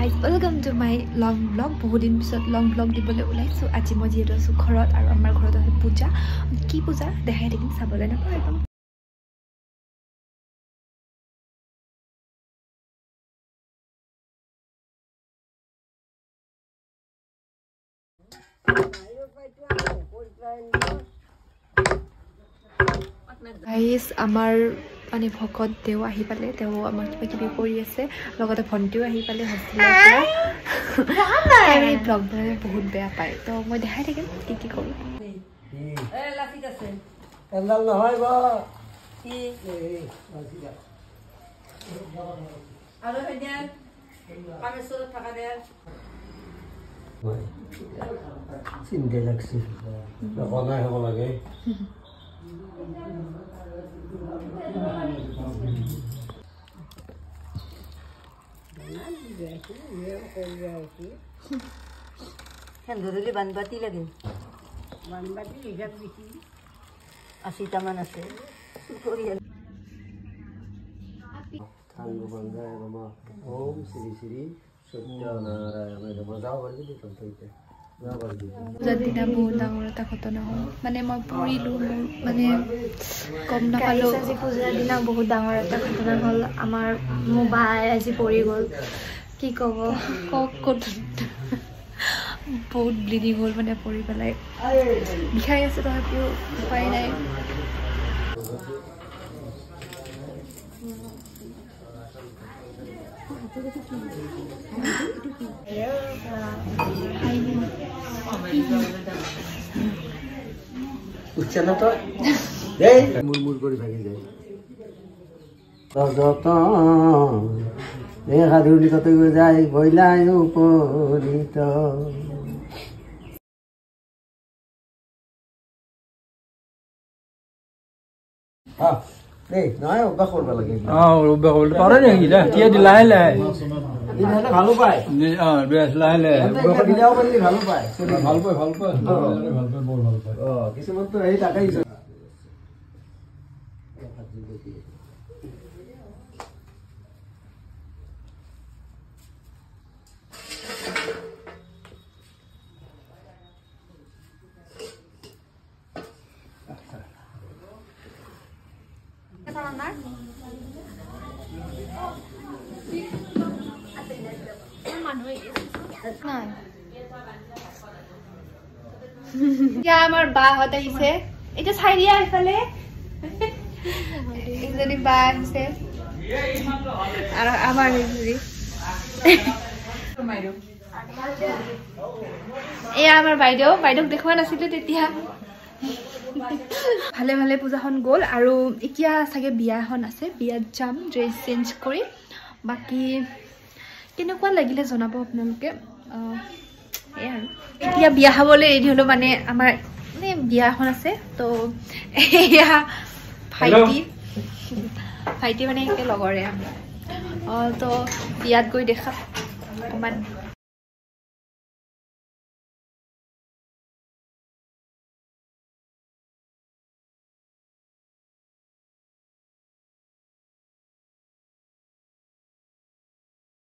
guys, welcome to my long vlog. বহুত দিন পিছত লং vlog দিবলৈ ওলাইছো। আজি মই যিহেতু আছো ঘৰত আৰু আমাৰ ঘৰত আছে পূজা। কি পূজা দেখাই থাকিম, চাবলৈ নাপাহৰিব। গাইজ আমাৰ মানে ভকত দেও আহি পালে, তেওঁ আমাক কিবা কিবি কৰি আছে, লগতে ভণ্টিও আহি পালে হোষ্টেলৰ পৰা। আমি ব্লগ বনাই বহুত বেয়া পায়, তো মই দেখাই থাকিম কি কি কৰোঁ। চিন্তা লাগছে বনাই হ'ব লাগে। ধৰিলে বানবাতি লাগে, বানবাতি 80টামান আছে। ওম শ্ৰী শ্ৰী সত্যনাৰায়ণ যাব পাৰিবি পূজাৰ দিনা বহুত ডাঙৰ এটা ঘটনা হ'ল, মানে মই পৰিলোঁ, মোৰ মানে গম নাপালোঁ। আজি পূজাৰ দিনা বহুত ডাঙৰ এটা ঘটনা হ'ল, আমাৰ মোবাইল আজি পৰি গ'ল। কি ক'ব, ক'ত বহুত ব্লিডিং হ'ল, মানে পৰি পেলাই বিষাই আছে, তথাপিও উপায় নাই। মুৰমুৰ কৰি ভাগি যায়। সাধুৰি কত যায় বইলাই উপৰিত। নহয় অভ্যাস কৰিব লাগে, অভ্যাস কৰিব পাৰে নেকি? লাহে লাহে ভালো পায়, লাহে লাহে দিলেও পাৰিলে ভালো পায়, ভাল পায় ভাল পায় ভাল পায় বৰ ভাল পায়। কিছুমানতো সেই তাকেই এতিয়া আমাৰ বাহঁত আহিছে, এতিয়া চাই দিয়া এইফালে এজনী বা আহিছে আৰু আমাৰ এয়া আমাৰ বাইদেউক দেখুওৱা নাছিলো তেতিয়া। ভালে ভালে পূজাখন গ'ল আৰু এতিয়া চাগে বিয়া এখন আছে, বিয়াত যাম ড্ৰেছ চেঞ্জ কৰি। বাকী কেনেকুৱা লাগিলে জনাব আপোনালোকে। এই আৰু এতিয়া বিয়া খাবলৈ ৰেডি হ'লো, মানে আমাৰ মানে বিয়া এখন আছে, তো এয়া ভাইটি মানে একে লগৰে আমি। তো বিয়াত গৈ দেখা অকণমান